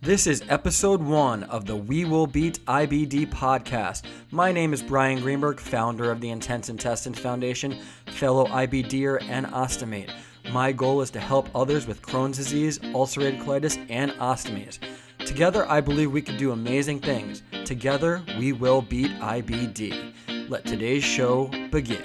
This is episode 1 of the We Will Beat IBD podcast. My name is Brian Greenberg, founder of the Intense Intestines Foundation, fellow IBDer and ostomate. My goal is to help others with Crohn's disease, ulcerative colitis, and ostomies. Together, I believe we can do amazing things. Together, we will beat IBD. Let today's show begin.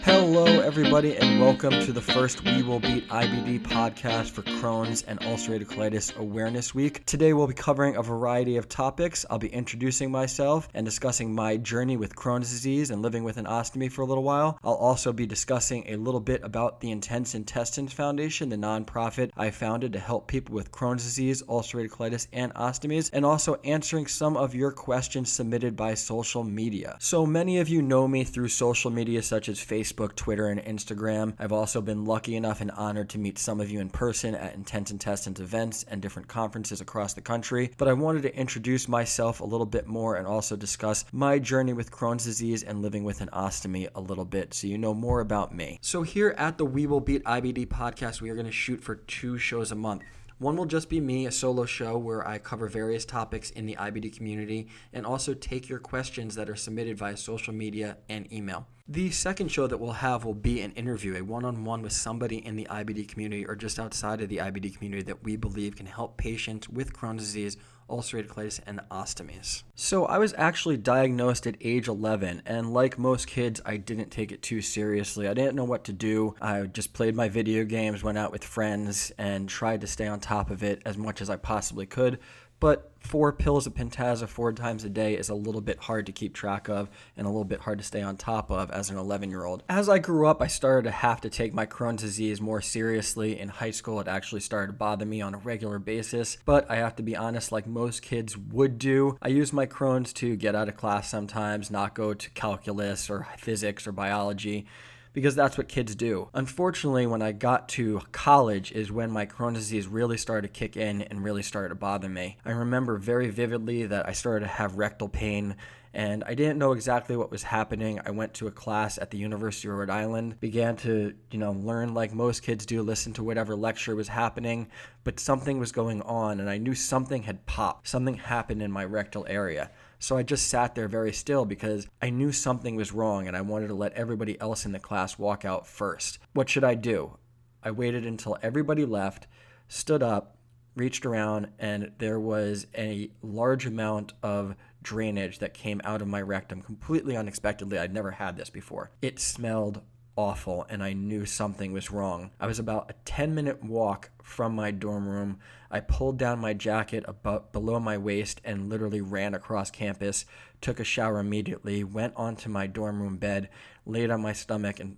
Hello, everybody, and welcome to the first We Will Beat IBD podcast for Crohn's and Ulcerative Colitis Awareness Week. Today, we'll be covering a variety of topics. I'll be introducing myself and discussing my journey with Crohn's disease and living with an ostomy for a little while. I'll also be discussing a little bit about the Intense Intestines Foundation, the nonprofit I founded to help people with Crohn's disease, ulcerative colitis, and ostomies, and also answering some of your questions submitted by social media. So many of you know me through social media such as Facebook, Twitter, and Instagram. I've also been lucky enough and honored to meet some of you in person at Intense Intestines events and different conferences across the country. But I wanted to introduce myself a little bit more and also discuss my journey with Crohn's disease and living with an ostomy a little bit so you know more about me. So here at the We Will Beat IBD podcast, we are going to shoot for 2 shows a month. One will just be me, a solo show where I cover various topics in the IBD community and also take your questions that are submitted via social media and email. The second show that we'll have will be an interview, a one-on-one with somebody in the IBD community or just outside of the IBD community that we believe can help patients with Crohn's disease, ulcerative colitis, and ostomies. So I was actually diagnosed at age 11, and like most kids, I didn't take it too seriously. I didn't know what to do. I just played my video games, went out with friends, and tried to stay on top of it as much as I possibly could. But 4 pills of Pentasa 4 times a day is a little bit hard to keep track of and a little bit hard to stay on top of as an 11-year-old. As I grew up, I started to have to take my Crohn's disease more seriously. In high school, it actually started to bother me on a regular basis. But I have to be honest, like most kids would do, I use my Crohn's to get out of class sometimes, not go to calculus or physics or biology, because that's what kids do. Unfortunately, when I got to college is when my Crohn's disease really started to kick in and really started to bother me. I remember very vividly that I started to have rectal pain, and I didn't know exactly what was happening. I went to a class at the University of Rhode Island, began to, learn like most kids do, listen to whatever lecture was happening, but something was going on, and I knew something had popped. Something happened in my rectal area. So I just sat there very still because I knew something was wrong and I wanted to let everybody else in the class walk out first. What should I do? I waited until everybody left, stood up, reached around, and there was a large amount of drainage that came out of my rectum completely unexpectedly. I'd never had this before. It smelled awful and I knew something was wrong. I was about a 10-minute walk from my dorm room. I pulled down my jacket about below my waist and literally ran across campus, took a shower immediately, went onto my dorm room bed, laid on my stomach, and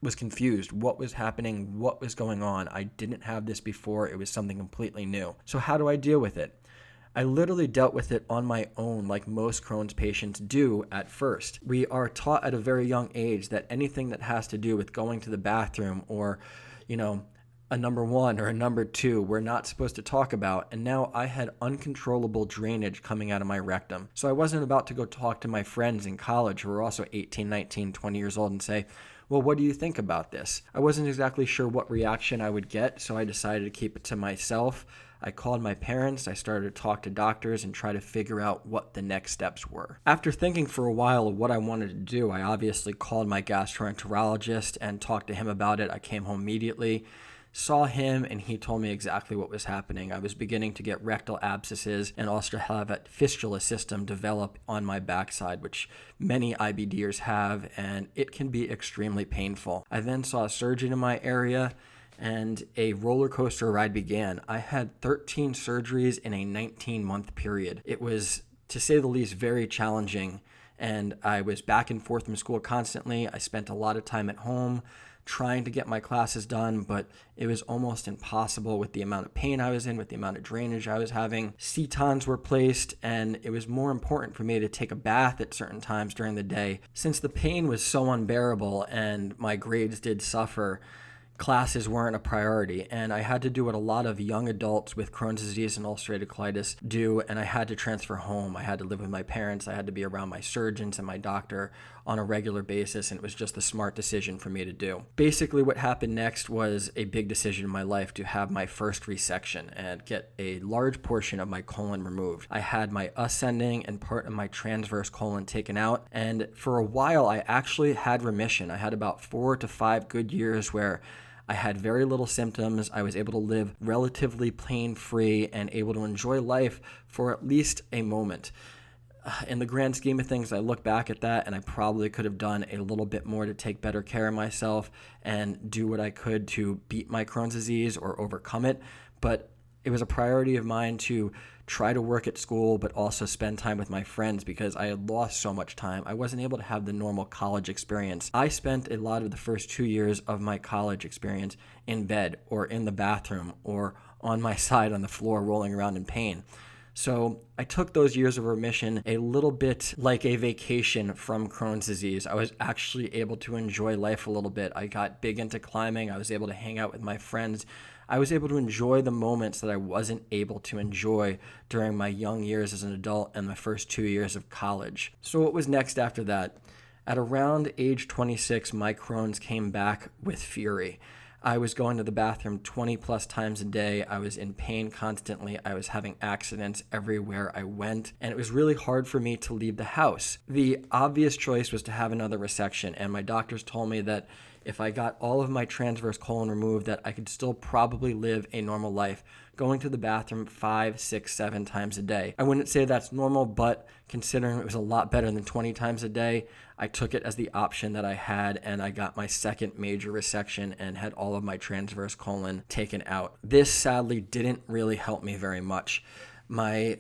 was confused. What was happening? What was going on? I didn't have this before. It was something completely new. So how do I deal with it? I literally dealt with it on my own like most Crohn's patients do at first. We are taught at a very young age that anything that has to do with going to the bathroom or, a number 1 or a number 2, we're not supposed to talk about. And now I had uncontrollable drainage coming out of my rectum. So I wasn't about to go talk to my friends in college who were also 18, 19, 20 years old and say, well, what do you think about this? I wasn't exactly sure what reaction I would get, so I decided to keep it to myself. I called my parents, I started to talk to doctors and try to figure out what the next steps were. After thinking for a while of what I wanted to do, I obviously called my gastroenterologist and talked to him about it. I came home immediately, saw him, and he told me exactly what was happening. I was beginning to get rectal abscesses and also have a fistula system develop on my backside, which many IBDers have, and it can be extremely painful. I then saw a surgeon in my area, and a roller coaster ride began. I had 13 surgeries in a 19-month period. It was, to say the least, very challenging, and I was back and forth from school constantly. I spent a lot of time at home trying to get my classes done, but it was almost impossible with the amount of pain I was in, with the amount of drainage I was having. Setons were placed, and it was more important for me to take a bath at certain times during the day. Since the pain was so unbearable and my grades did suffer, classes weren't a priority, and I had to do what a lot of young adults with Crohn's disease and ulcerative colitis do, and I had to transfer home. I had to live with my parents. I had to be around my surgeons and my doctor on a regular basis, and it was just the smart decision for me to do. Basically, what happened next was a big decision in my life to have my first resection and get a large portion of my colon removed. I had my ascending and part of my transverse colon taken out, and for a while I actually had remission. I had about 4 to 5 good years where I had very little symptoms. I was able to live relatively pain-free and able to enjoy life for at least a moment. In the grand scheme of things, I look back at that and I probably could have done a little bit more to take better care of myself and do what I could to beat my Crohn's disease or overcome it. But it was a priority of mine to try to work at school, but also spend time with my friends because I had lost so much time. I wasn't able to have the normal college experience. I spent a lot of the first 2 years of my college experience in bed or in the bathroom or on my side on the floor rolling around in pain. So I took those years of remission a little bit like a vacation from Crohn's disease. I was actually able to enjoy life a little bit. I got big into climbing. I was able to hang out with my friends. I was able to enjoy the moments that I wasn't able to enjoy during my young years as an adult and my first 2 years of college. So what was next after that? At around age 26, my Crohn's came back with fury. I was going to the bathroom 20 plus times a day. I was in pain constantly. I was having accidents everywhere I went, and it was really hard for me to leave the house. The obvious choice was to have another resection, and my doctors told me that if I got all of my transverse colon removed, that I could still probably live a normal life, going to the bathroom 5, 6, 7 times a day. I wouldn't say that's normal, but considering it was a lot better than 20 times a day, I took it as the option that I had, and I got my second major resection and had all of my transverse colon taken out. This sadly didn't really help me very much. My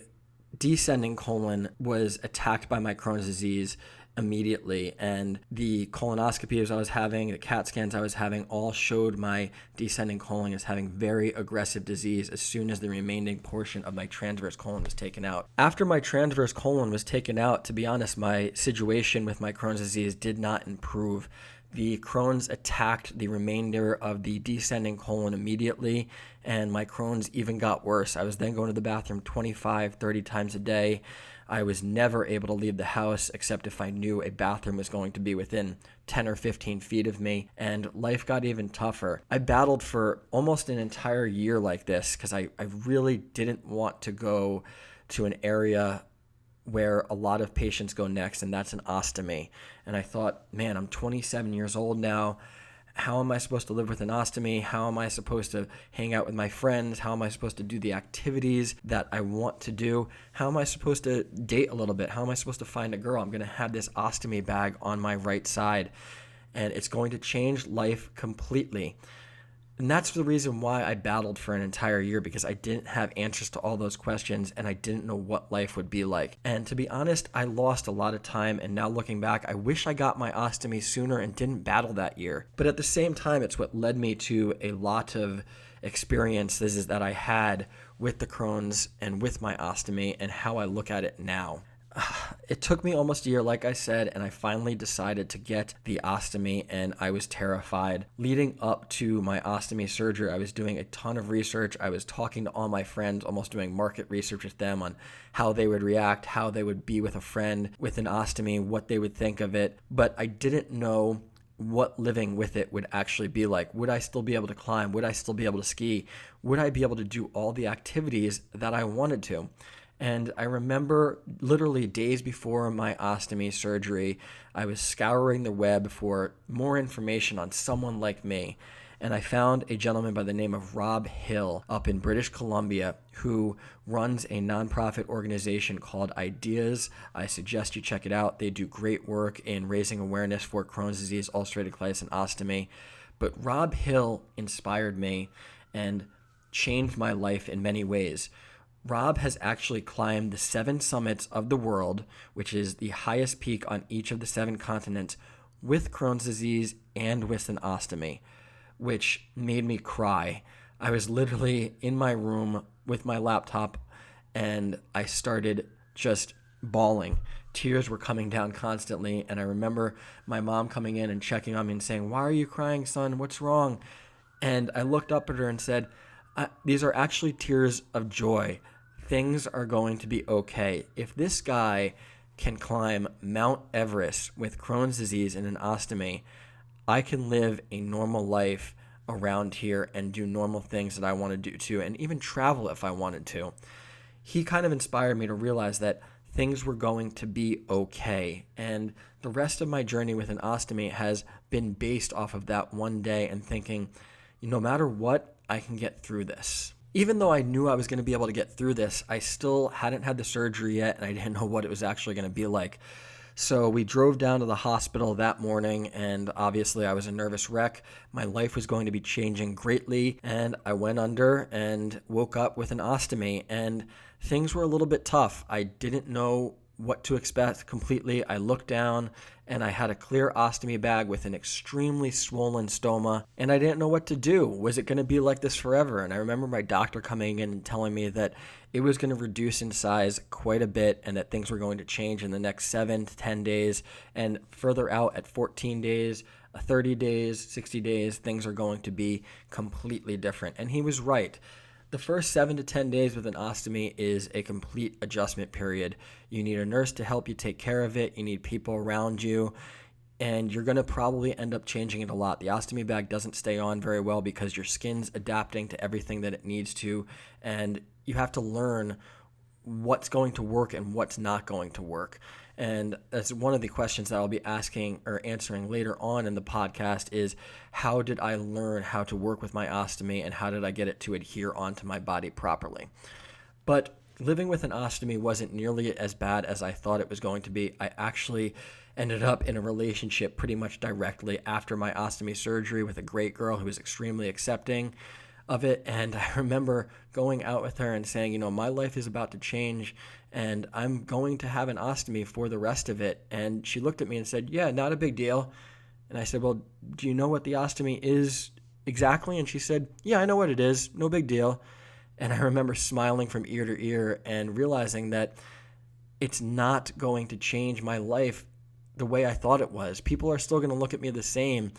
descending colon was attacked by my Crohn's disease immediately, and the colonoscopies I was having, the CAT scans I was having, all showed my descending colon as having very aggressive disease as soon as the remaining portion of my transverse colon was taken out. After my transverse colon was taken out, to be honest, my situation with my Crohn's disease did not improve. The Crohn's attacked the remainder of the descending colon immediately, and my Crohn's even got worse. I was then going to the bathroom 25, 30 times a day. I was never able to leave the house except if I knew a bathroom was going to be within 10 or 15 feet of me, and life got even tougher. I battled for almost an entire year like this because I really didn't want to go to an area where a lot of patients go next, and that's an ostomy. And I thought, man, I'm 27 years old now. How am I supposed to live with an ostomy? How am I supposed to hang out with my friends? How am I supposed to do the activities that I want to do? How am I supposed to date a little bit? How am I supposed to find a girl? I'm going to have this ostomy bag on my right side, and it's going to change life completely. And that's the reason why I battled for an entire year, because I didn't have answers to all those questions and I didn't know what life would be like. And to be honest, I lost a lot of time, and now looking back, I wish I got my ostomy sooner and didn't battle that year. But at the same time, it's what led me to a lot of experiences that I had with the Crohn's and with my ostomy and how I look at it now. It took me almost a year, like I said, and I finally decided to get the ostomy, and I was terrified. Leading up to my ostomy surgery, I was doing a ton of research. I was talking to all my friends, almost doing market research with them on how they would react, how they would be with a friend with an ostomy, what they would think of it. But I didn't know what living with it would actually be like. Would I still be able to climb? Would I still be able to ski? Would I be able to do all the activities that I wanted to? And I remember literally days before my ostomy surgery, I was scouring the web for more information on someone like me. And I found a gentleman by the name of Rob Hill up in British Columbia who runs a nonprofit organization called Ideas. I suggest you check it out. They do great work in raising awareness for Crohn's disease, ulcerative colitis, and ostomy. But Rob Hill inspired me and changed my life in many ways. Rob has actually climbed the 7 summits of the world, which is the highest peak on each of the 7 continents, with Crohn's disease and with an ostomy, which made me cry. I was literally in my room with my laptop, and I started just bawling. Tears were coming down constantly, and I remember my mom coming in and checking on me and saying, "Why are you crying, son? What's wrong?" And I looked up at her and said, "These are actually tears of joy. Things are going to be okay. If this guy can climb Mount Everest with Crohn's disease and an ostomy, I can live a normal life around here and do normal things that I want to do too, and even travel if I wanted to. He kind of inspired me to realize that things were going to be okay. And the rest of my journey with an ostomy has been based off of that one day and thinking, no matter what, I can get through this. Even though I knew I was going to be able to get through this, I still hadn't had the surgery yet, and I didn't know what it was actually going to be like. So we drove down to the hospital that morning, and obviously I was a nervous wreck. My life was going to be changing greatly, and I went under and woke up with an ostomy, and things were a little bit tough. I didn't know what to expect completely. I looked down and I had a clear ostomy bag with an extremely swollen stoma, and I didn't know what to do. Was it going to be like this forever? And I remember my doctor coming in and telling me that it was going to reduce in size quite a bit and that things were going to change in the next 7 to 10 days, and further out at 14 days, 30 days, 60 days, things are going to be completely different. And he was right. The first 7 to 10 days with an ostomy is a complete adjustment period. You need a nurse to help you take care of it. You need people around you, and you're going to probably end up changing it a lot. The ostomy bag doesn't stay on very well because your skin's adapting to everything that it needs to, and you have to learn what's going to work and what's not going to work. And that's one of the questions that I'll be asking or answering later on in the podcast is, how did I learn how to work with my ostomy and how did I get it to adhere onto my body properly? But living with an ostomy wasn't nearly as bad as I thought it was going to be. I actually ended up in a relationship pretty much directly after my ostomy surgery with a great girl who was extremely accepting of it. And I remember going out with her and saying, my life is about to change and I'm going to have an ostomy for the rest of it. And she looked at me and said, yeah, not a big deal. And I said, well, do you know what the ostomy is exactly? And she said, yeah, I know what it is. No big deal. And I remember smiling from ear to ear and realizing that it's not going to change my life the way I thought it was. People are still going to look at me the same.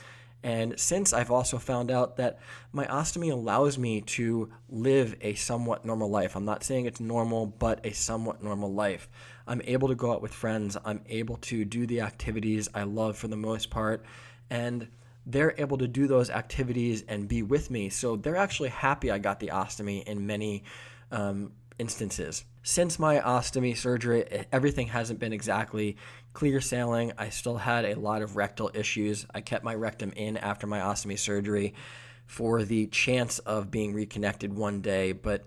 And since I've also found out that my ostomy allows me to live a somewhat normal life. I'm not saying it's normal, but a somewhat normal life. I'm able to go out with friends. I'm able to do the activities I love for the most part. And they're able to do those activities and be with me. So they're actually happy I got the ostomy in many instances. Since my ostomy surgery, everything hasn't been exactly clear sailing. I still had a lot of rectal issues. I kept my rectum in after my ostomy surgery for the chance of being reconnected one day. But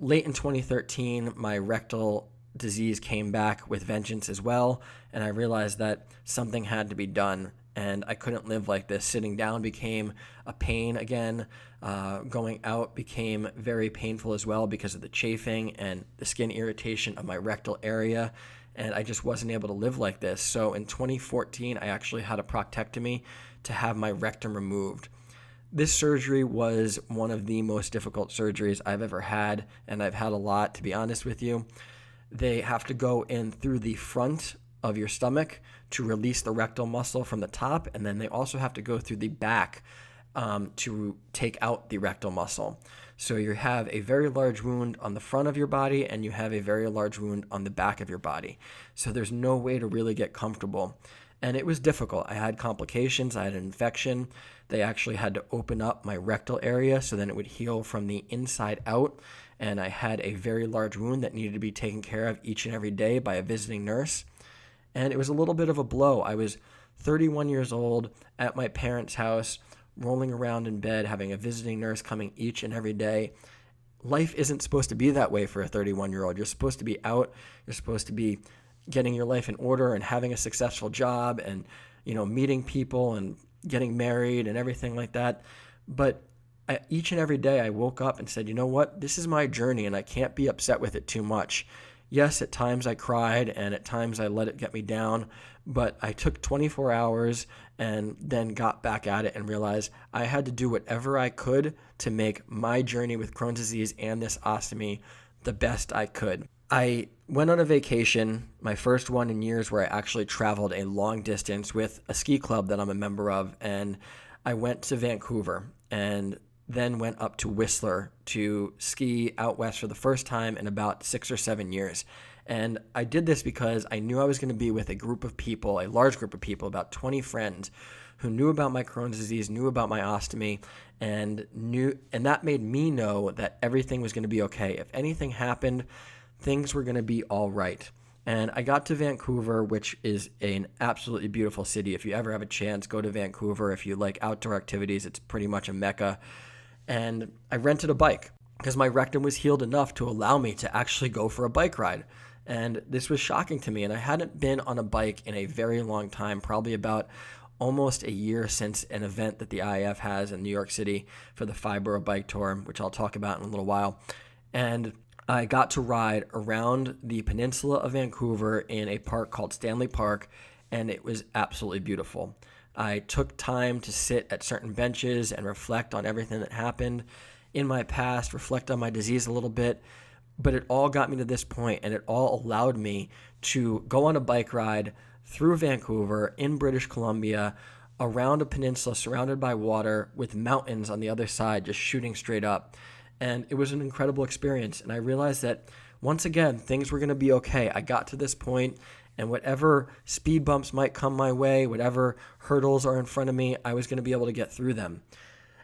late in 2013, my rectal disease came back with vengeance as well. And I realized that something had to be done. And I couldn't live like this. Sitting down became a pain again. Going out became very painful as well because of the chafing and the skin irritation of my rectal area. And I just wasn't able to live like this. So in 2014, I actually had a proctectomy to have my rectum removed. This surgery was one of the most difficult surgeries I've ever had, and I've had a lot, to be honest with you. They have to go in through the front of your stomach to release the rectal muscle from the top, and then they also have to go through the back to take out the rectal muscle. So you have a very large wound on the front of your body, and you have a very large wound on the back of your body. So there's no way to really get comfortable. And it was difficult. I had complications. I had an infection. They actually had to open up my rectal area so then it would heal from the inside out. And I had a very large wound that needed to be taken care of each and every day by a visiting nurse. And it was a little bit of a blow. I was 31 years old at my parents' house, rolling around in bed, having a visiting nurse coming each and every day. Life isn't supposed to be that way for a 31-year-old. You're supposed to be out. You're supposed to be getting your life in order and having a successful job and, meeting people and getting married and everything like that. But each and every day I woke up and said, you know what? This is my journey and I can't be upset with it too much. Yes, at times I cried and at times I let it get me down, but I took 24 hours and then got back at it and realized I had to do whatever I could to make my journey with Crohn's disease and this ostomy the best I could. I went on a vacation, my first one in years, where I actually traveled a long distance with a ski club that I'm a member of, and I went to Vancouver and then went up to Whistler to ski out west for the first time in about 6 or 7 years. And I did this because I knew I was going to be with a group of people, a large group of people, about 20 friends who knew about my Crohn's disease, knew about my ostomy, and that made me know that everything was going to be okay. If anything happened, things were going to be all right. And I got to Vancouver, which is an absolutely beautiful city. If you ever have a chance, go to Vancouver. If you like outdoor activities, it's pretty much a mecca. And I rented a bike because my rectum was healed enough to allow me to actually go for a bike ride. And this was shocking to me. And I hadn't been on a bike in a very long time, probably about almost a year since an event that the IIF has in New York City for the 5-borough bike tour, which I'll talk about in a little while. And I got to ride around the peninsula of Vancouver in a park called Stanley Park, and it was absolutely beautiful. I took time to sit at certain benches and reflect on everything that happened in my past, reflect on my disease a little bit, but it all got me to this point, and it all allowed me to go on a bike ride through Vancouver in British Columbia, around a peninsula surrounded by water with mountains on the other side just shooting straight up. And it was an incredible experience. And I realized that, once again, things were going to be okay. I got to this point, and whatever speed bumps might come my way, whatever hurdles are in front of me, I was going to be able to get through them.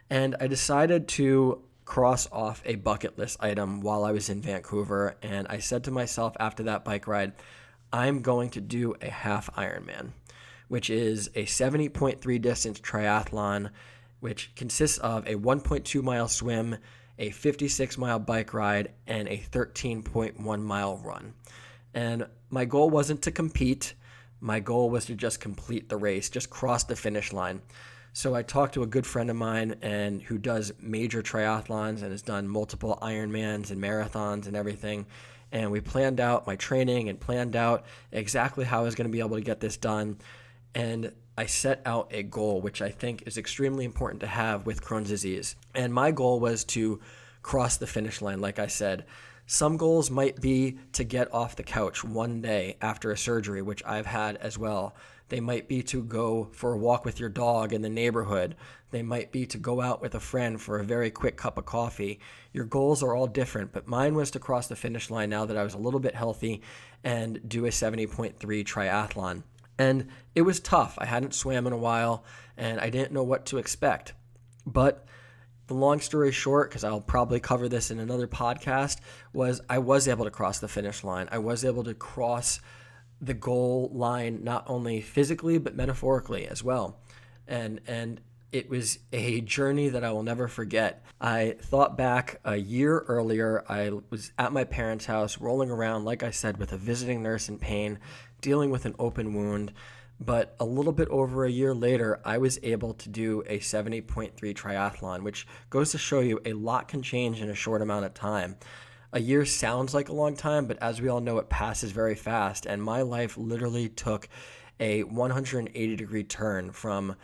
And I decided to cross off a bucket list item while I was in Vancouver. And I said to myself after that bike ride, I'm going to do a half Ironman, which is a 70.3 distance triathlon, which consists of a 1.2 mile swim, a 56-mile bike ride, and a 13.1-mile run. And my goal wasn't to compete. My goal was to just complete the race, just cross the finish line. So I talked to a good friend of mine and who does major triathlons and has done multiple Ironmans and marathons and everything. And we planned out my training and planned out exactly how I was going to be able to get this done. And I set out a goal, which I think is extremely important to have with Crohn's disease. And my goal was to cross the finish line, like I said. Some goals might be to get off the couch one day after a surgery, which I've had as well. They might be to go for a walk with your dog in the neighborhood. They might be to go out with a friend for a very quick cup of coffee. Your goals are all different, but mine was to cross the finish line now that I was a little bit healthy and do a 70.3 triathlon. And it was tough. I hadn't swam in a while, and I didn't know what to expect. But the long story short, because I'll probably cover this in another podcast, was I was able to cross the finish line. I was able to cross the goal line not only physically, but metaphorically as well. And it was a journey that I will never forget. I thought back a year earlier. I was at my parents' house rolling around, like I said, with a visiting nurse in pain, dealing with an open wound. But a little bit over a year later, I was able to do a 70.3 triathlon, which goes to show you a lot can change in a short amount of time. A year sounds like a long time, but as we all know, it passes very fast. And my life literally took a 180-degree turn from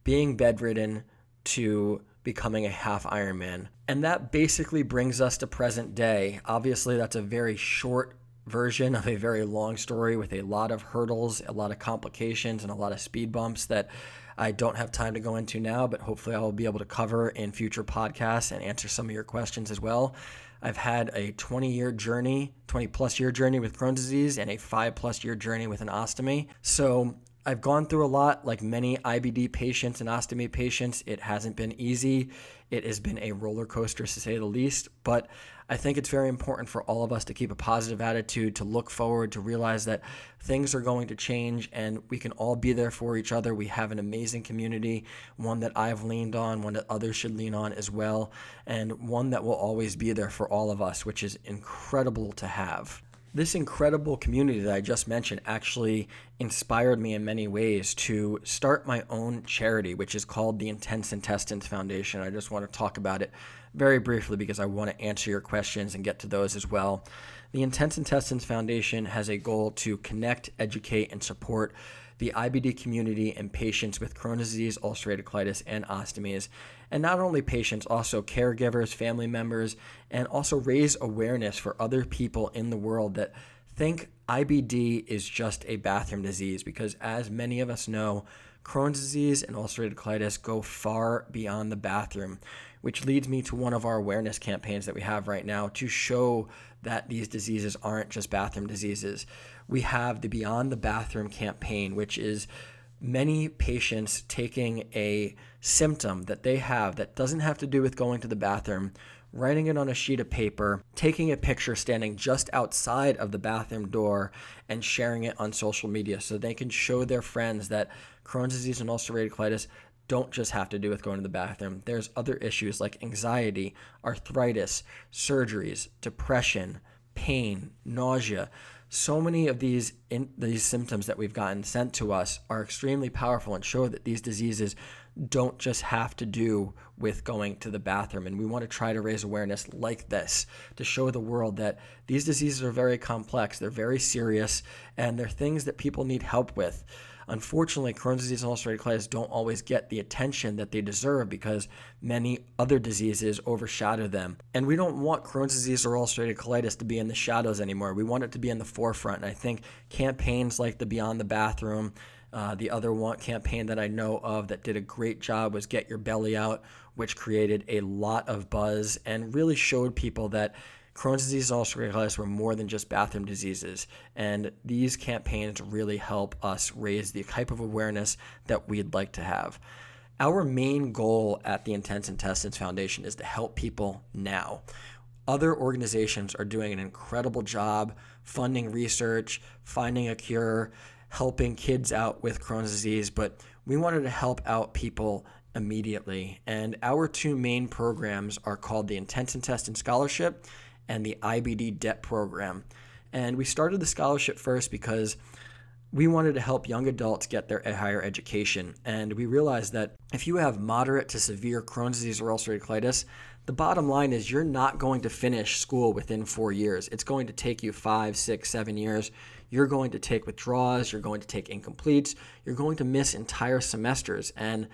being bedridden to becoming a half Ironman. And that basically brings us to present day. Obviously, that's a very short version of a very long story with a lot of hurdles, a lot of complications, and a lot of speed bumps that I don't have time to go into now, but hopefully I will be able to cover in future podcasts and answer some of your questions as well. I've had a 20-plus year journey with Crohn's disease and a 5-plus year journey with an ostomy. So I've gone through a lot, like many IBD patients and ostomy patients. It hasn't been easy. It has been a roller coaster, to say the least, but I think it's very important for all of us to keep a positive attitude, to look forward, to realize that things are going to change and we can all be there for each other. We have an amazing community, one that I've leaned on, one that others should lean on as well, and one that will always be there for all of us, which is incredible to have. This incredible community that I just mentioned actually inspired me in many ways to start my own charity, which is called the Intense Intestines Foundation. I just want to talk about it very briefly because I want to answer your questions and get to those as well. The Intense Intestines Foundation has a goal to connect, educate, and support the IBD community and patients with Crohn's disease, ulcerative colitis, and ostomies. And not only patients, also caregivers, family members, and also raise awareness for other people in the world that think IBD is just a bathroom disease, because as many of us know, Crohn's disease and ulcerative colitis go far beyond the bathroom, which leads me to one of our awareness campaigns that we have right now to show that these diseases aren't just bathroom diseases. We have the Beyond the Bathroom campaign, which is many patients taking a symptom that they have that doesn't have to do with going to the bathroom, writing it on a sheet of paper, taking a picture standing just outside of the bathroom door, and sharing it on social media so they can show their friends that Crohn's disease and ulcerative colitis don't just have to do with going to the bathroom. There's other issues like anxiety, arthritis, surgeries, depression, pain, nausea. So many of these symptoms that we've gotten sent to us are extremely powerful and show that these diseases don't just have to do with going to the bathroom. And we want to try to raise awareness like this to show the world that these diseases are very complex, they're very serious, and they're things that people need help with. Unfortunately, Crohn's disease and ulcerative colitis don't always get the attention that they deserve because many other diseases overshadow them. And we don't want Crohn's disease or ulcerative colitis to be in the shadows anymore. We want it to be in the forefront. And I think campaigns like the Beyond the Bathroom, the other one campaign that I know of that did a great job was Get Your Belly Out, which created a lot of buzz and really showed people that Crohn's disease and ulcerative colitis were more than just bathroom diseases, and these campaigns really help us raise the type of awareness that we'd like to have. Our main goal at the Intense Intestines Foundation is to help people now. Other organizations are doing an incredible job funding research, finding a cure, helping kids out with Crohn's disease, but we wanted to help out people immediately. And our two main programs are called the Intense Intestine Scholarship and the IBD Debt Program. And we started the scholarship first because we wanted to help young adults get their higher education. And we realized that if you have moderate to severe Crohn's disease or ulcerative colitis, the bottom line is you're not going to finish school within 4 years. It's going to take you 5, 6, 7 years. You're going to take withdrawals. You're going to take incompletes. You're going to miss entire semesters. And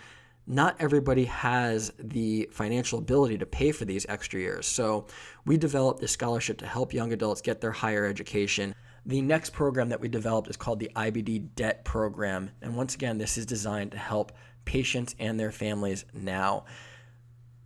not everybody has the financial ability to pay for these extra years. So we developed this scholarship to help young adults get their higher education. The next program that we developed is called the IBD Debt Program. And once again, this is designed to help patients and their families now.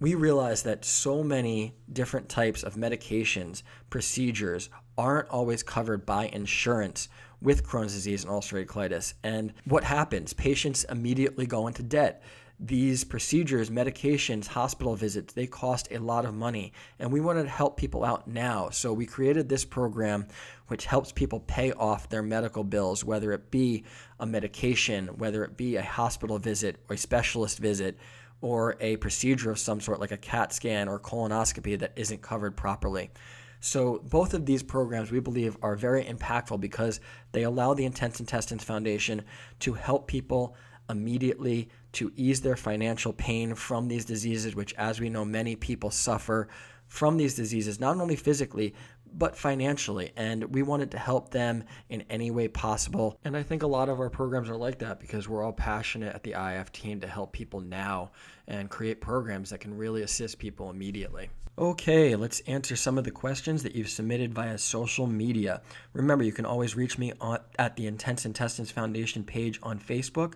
We realize that so many different types of medications, procedures aren't always covered by insurance with Crohn's disease and ulcerative colitis. And what happens? Patients immediately go into debt. These procedures, medications, hospital visits, they cost a lot of money, and we wanted to help people out now. So we created this program which helps people pay off their medical bills, whether it be a medication, whether it be a hospital visit or a specialist visit, or a procedure of some sort like a CAT scan or colonoscopy that isn't covered properly. So both of these programs we believe are very impactful because they allow the Intense Intestines Foundation to help people immediately to ease their financial pain from these diseases, which, as we know, many people suffer from these diseases, not only physically, but financially. And we wanted to help them in any way possible. And I think a lot of our programs are like that because we're all passionate at the IIF team to help people now and create programs that can really assist people immediately. Okay, let's answer some of the questions that you've submitted via social media. Remember, you can always reach me at the Intense Intestines Foundation page on Facebook,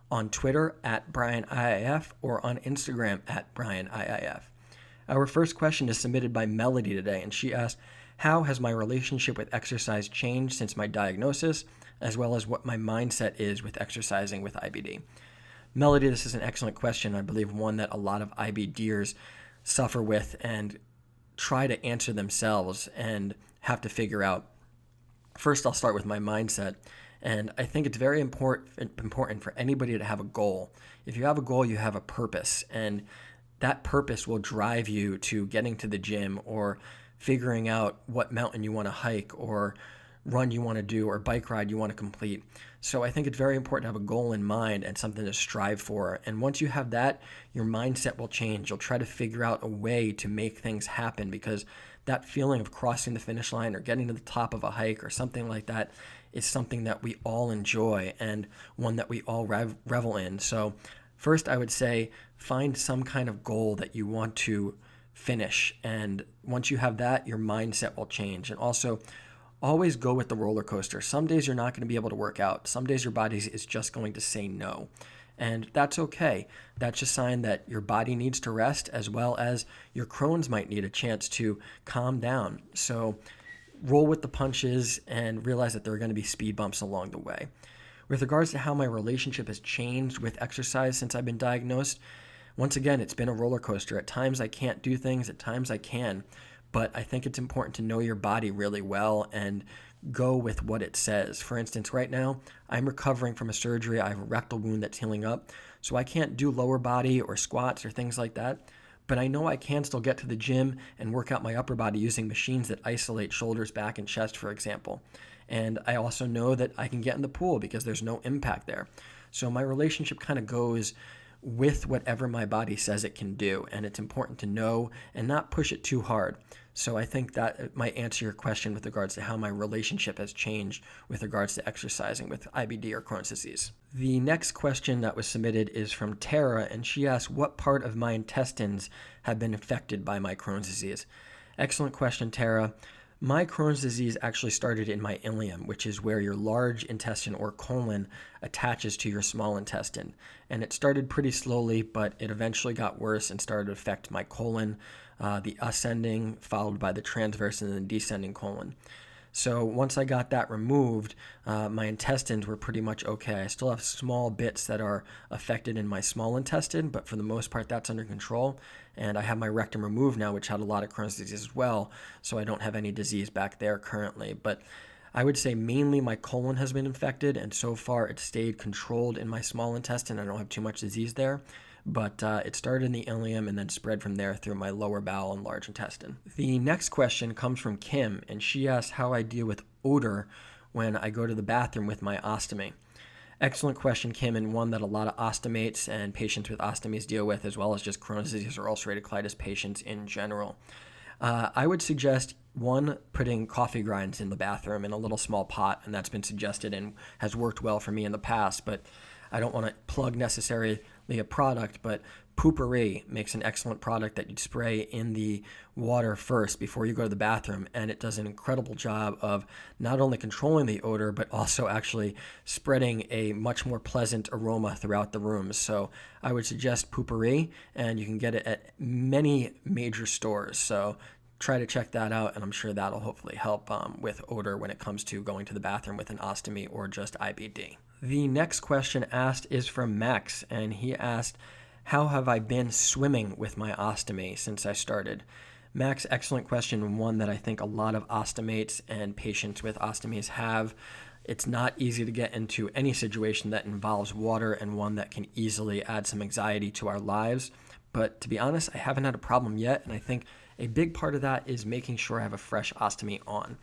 on Twitter at Brian IIF, or on Instagram at Brian IIF. Our first question is submitted by Melody today, and she asked, how has my relationship with exercise changed since my diagnosis, as well as what my mindset is with exercising with IBD? Melody, this is an excellent question. I believe one that a lot of IBDers suffer with and try to answer themselves and have to figure out. First, I'll start with my mindset. And I think it's very important for anybody to have a goal. If you have a goal, you have a purpose. And that purpose will drive you to getting to the gym or figuring out what mountain you want to hike or run you want to do or bike ride you want to complete. So I think it's very important to have a goal in mind and something to strive for. And once you have that, your mindset will change. You'll try to figure out a way to make things happen because that feeling of crossing the finish line or getting to the top of a hike or something like that is something that we all enjoy and one that we all revel in. So first, I would say find some kind of goal that you want to finish. And once you have that, your mindset will change. And also, always go with the roller coaster. Some days you're not going to be able to work out. Some days your body is just going to say no. And that's okay. That's a sign that your body needs to rest, as well as your Crohn's might need a chance to calm down. So roll with the punches and realize that there are going to be speed bumps along the way. With regards to how my relationship has changed with exercise since I've been diagnosed, once again, it's been a roller coaster. At times I can't do things, at times I can, but I think it's important to know your body really well and go with what it says. For instance, right now, I'm recovering from a surgery. I have a rectal wound that's healing up, so I can't do lower body or squats or things like that. But I know I can still get to the gym and work out my upper body using machines that isolate shoulders, back, and chest, for example. And I also know that I can get in the pool because there's no impact there. So my relationship kind of goes with whatever my body says it can do. And it's important to know and not push it too hard. So I think that might answer your question with regards to how my relationship has changed with regards to exercising with IBD or Crohn's disease. The next question that was submitted is from Tara, and she asked, what part of my intestines have been affected by my Crohn's disease? Excellent question, Tara. My Crohn's disease actually started in my ileum, which is where your large intestine or colon attaches to your small intestine. And it started pretty slowly, but it eventually got worse and started to affect my colon, the ascending, followed by the transverse and then descending colon. So once I got that removed, my intestines were pretty much okay. I still have small bits that are affected in my small intestine, but for the most part, that's under control. And I have my rectum removed now, which had a lot of Crohn's disease as well, so I don't have any disease back there currently. But I would say mainly my colon has been infected, and so far it's stayed controlled in my small intestine. I don't have too much disease there. But it started in the ileum and then spread from there through my lower bowel and large intestine. The next question comes from Kim, and she asked how I deal with odor when I go to the bathroom with my ostomy. Excellent question, Kim, and one that a lot of ostomates and patients with ostomies deal with, as well as just Crohn's disease or ulcerative colitis patients in general. I would suggest, one, putting coffee grinds in the bathroom in a little small pot, and that's been suggested and has worked well for me in the past, but I don't want to plug necessarily a product, but Poopery makes an excellent product that you'd spray in the water first before you go to the bathroom, and it does an incredible job of not only controlling the odor, but also actually spreading a much more pleasant aroma throughout the room. So I would suggest Poopery, and you can get it at many major stores. So try to check that out, and I'm sure that'll hopefully help with odor when it comes to going to the bathroom with an ostomy or just IBD. The next question asked is from Max, and he asked, how have I been swimming with my ostomy since I started? Max, excellent question, and one that I think a lot of ostomates and patients with ostomies have. It's not easy to get into any situation that involves water, and one that can easily add some anxiety to our lives. But to be honest, I haven't had a problem yet, and I think a big part of that is making sure I have a fresh ostomy on.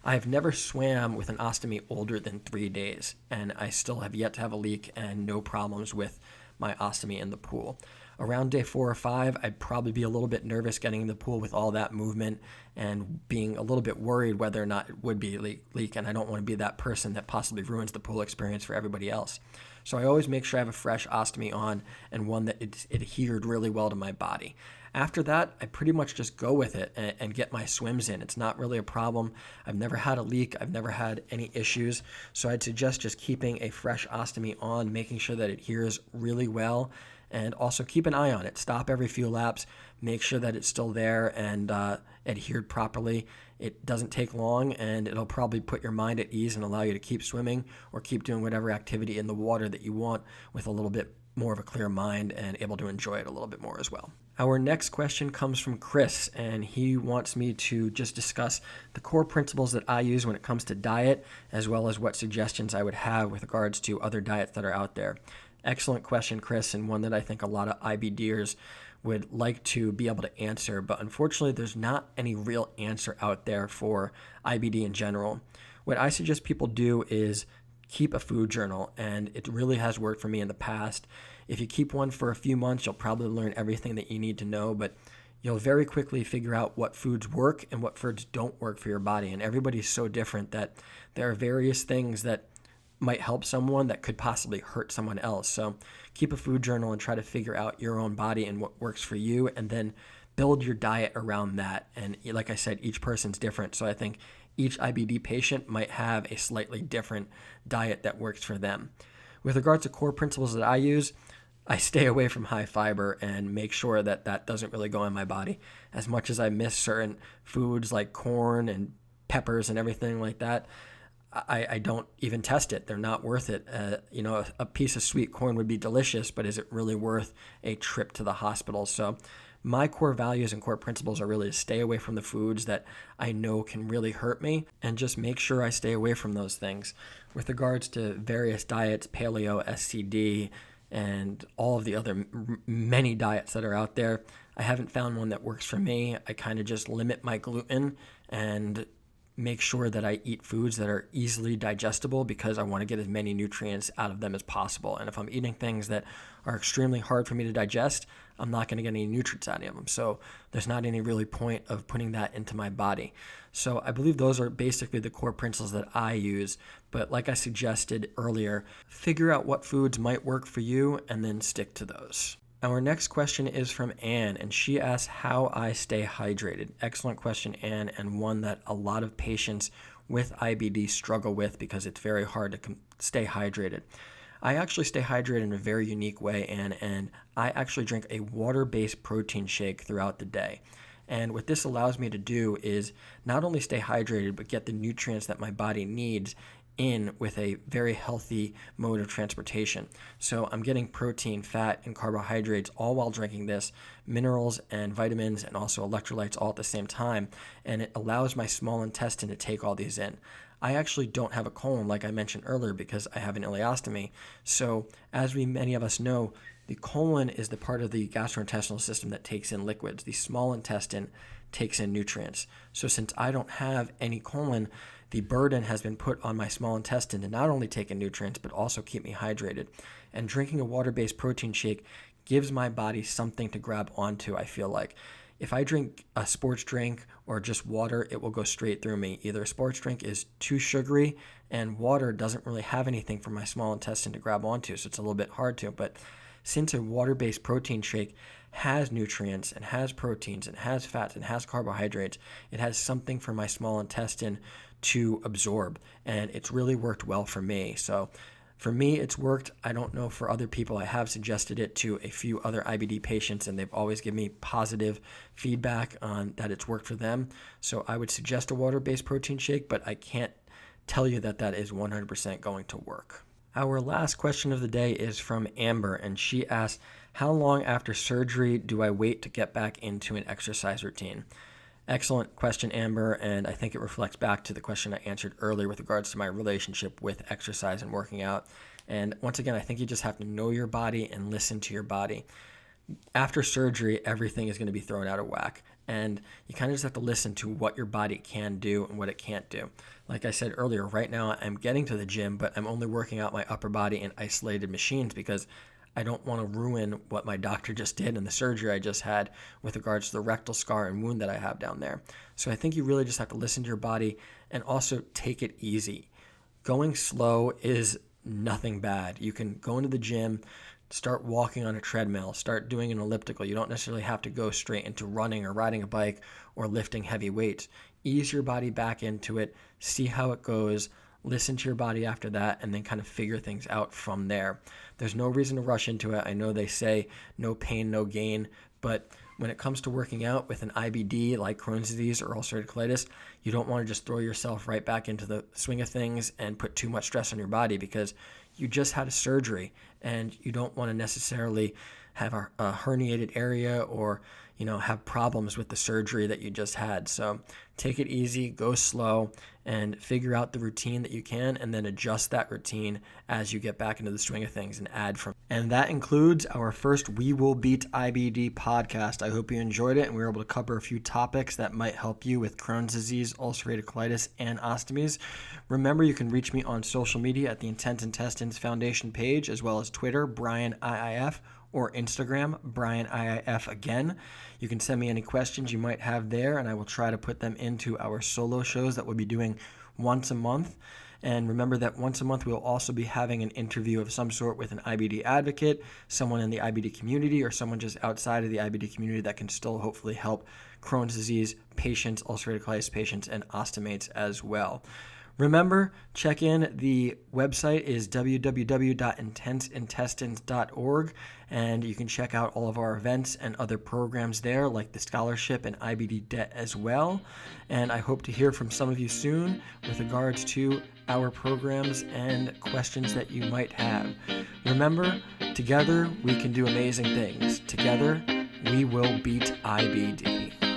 I've never swam with an ostomy older than 3 days, and I still have yet to have a leak and no problems with my ostomy in the pool. Around day 4 or 5, I'd probably be a little bit nervous getting in the pool with all that movement and being a little bit worried whether or not it would be a leak, and I don't want to be that person that possibly ruins the pool experience for everybody else. So I always make sure I have a fresh ostomy on and one that it adhered really well to my body. After that, I pretty much just go with it and get my swims in. It's not really a problem. I've never had a leak. I've never had any issues. So I'd suggest just keeping a fresh ostomy on, making sure that it adheres really well, and also keep an eye on it. Stop every few laps. Make sure that it's still there and adhered properly. It doesn't take long, and it'll probably put your mind at ease and allow you to keep swimming or keep doing whatever activity in the water that you want with a little bit more of a clear mind and able to enjoy it a little bit more as well. Our next question comes from Chris, and he wants me to just discuss the core principles that I use when it comes to diet, as well as what suggestions I would have with regards to other diets that are out there. Excellent question, Chris, and one that I think a lot of IBDers would like to be able to answer, but unfortunately there's not any real answer out there for IBD in general. What I suggest people do is keep a food journal, and it really has worked for me in the past. If you keep one for a few months, you'll probably learn everything that you need to know, but you'll very quickly figure out what foods work and what foods don't work for your body. And everybody's so different that there are various things that might help someone that could possibly hurt someone else. So keep a food journal and try to figure out your own body and what works for you, and then build your diet around that. And like I said, each person's different. So I think each IBD patient might have a slightly different diet that works for them. With regards to core principles that I use, I stay away from high fiber and make sure that that doesn't really go in my body. As much as I miss certain foods like corn and peppers and everything like that, I don't even test it. They're not worth it. A piece of sweet corn would be delicious, but is it really worth a trip to the hospital? So my core values and core principles are really to stay away from the foods that I know can really hurt me and just make sure I stay away from those things. With regards to various diets, paleo, SCD, and all of the other many diets that are out there, I haven't found one that works for me. I kind of just limit my gluten and make sure that I eat foods that are easily digestible because I want to get as many nutrients out of them as possible. And if I'm eating things that are extremely hard for me to digest, I'm not going to get any nutrients out of them. So there's not any really point of putting that into my body. So I believe those are basically the core principles that I use. But like I suggested earlier, figure out what foods might work for you and then stick to those. Our next question is from Anne, and she asks how I stay hydrated. Excellent question, Anne, and one that a lot of patients with IBD struggle with because it's very hard to stay hydrated. I actually stay hydrated in a very unique way, Anne, and I actually drink a water-based protein shake throughout the day. And what this allows me to do is not only stay hydrated, but get the nutrients that my body needs in with a very healthy mode of transportation. So I'm getting protein, fat, and carbohydrates all while drinking this, minerals and vitamins and also electrolytes all at the same time, and it allows my small intestine to take all these in. I actually don't have a colon like I mentioned earlier because I have an ileostomy. So as many of us know, the colon is the part of the gastrointestinal system that takes in liquids. The small intestine takes in nutrients. So since I don't have any colon, the burden has been put on my small intestine to not only take in nutrients, but also keep me hydrated. And drinking a water-based protein shake gives my body something to grab onto, I feel like. If I drink a sports drink or just water, it will go straight through me. Either a sports drink is too sugary and water doesn't really have anything for my small intestine to grab onto, so it's a little bit hard to. But since a water-based protein shake has nutrients and has proteins and has fats and has carbohydrates, it has something for my small intestine to absorb, and it's really worked well for me. So for me, it's worked. I don't know for other people. I have suggested it to a few other IBD patients, and they've always given me positive feedback on that it's worked for them. So I would suggest a water-based protein shake, but I can't tell you that that is 100% going to work. Our last question of the day is from Amber, and she asks, how long after surgery do I wait to get back into an exercise routine? Excellent question, Amber, and I think it reflects back to the question I answered earlier with regards to my relationship with exercise and working out. And once again, I think you just have to know your body and listen to your body. After surgery, everything is going to be thrown out of whack, and you kind of just have to listen to what your body can do and what it can't do. Like I said earlier, right now I'm getting to the gym, but I'm only working out my upper body in isolated machines because I don't want to ruin what my doctor just did and the surgery I just had with regards to the rectal scar and wound that I have down there. So I think you really just have to listen to your body and also take it easy. Going slow is nothing bad. You can go into the gym, start walking on a treadmill, start doing an elliptical. You don't necessarily have to go straight into running or riding a bike or lifting heavy weights. Ease your body back into it, see how it goes, listen to your body after that, and then kind of figure things out from there. There's no reason to rush into it. I know they say no pain, no gain, but when it comes to working out with an IBD like Crohn's disease or ulcerative colitis, you don't want to just throw yourself right back into the swing of things and put too much stress on your body because you just had a surgery and you don't want to necessarily have a herniated area or have problems with the surgery that you just had. So take it easy, go slow, and figure out the routine that you can, and then adjust that routine as you get back into the swing of things and add from. And that includes our first We Will Beat IBD podcast. I hope you enjoyed it, and we were able to cover a few topics that might help you with Crohn's disease, ulcerative colitis, and ostomies. Remember, you can reach me on social media at the Intense Intestines Foundation page, as well as Twitter, Brian IIF, or Instagram, Brian IIF again. You can send me any questions you might have there, and I will try to put them into our solo shows that we'll be doing once a month. And remember that once a month we'll also be having an interview of some sort with an IBD advocate, someone in the IBD community, or someone just outside of the IBD community that can still hopefully help Crohn's disease patients, ulcerative colitis patients, and ostomates as well. Remember, check in. The website is www.intenseintestines.org, and you can check out all of our events and other programs there, like the scholarship and IBD debt as well. And I hope to hear from some of you soon with regards to our programs and questions that you might have. Remember, together we can do amazing things. Together, we will beat IBD.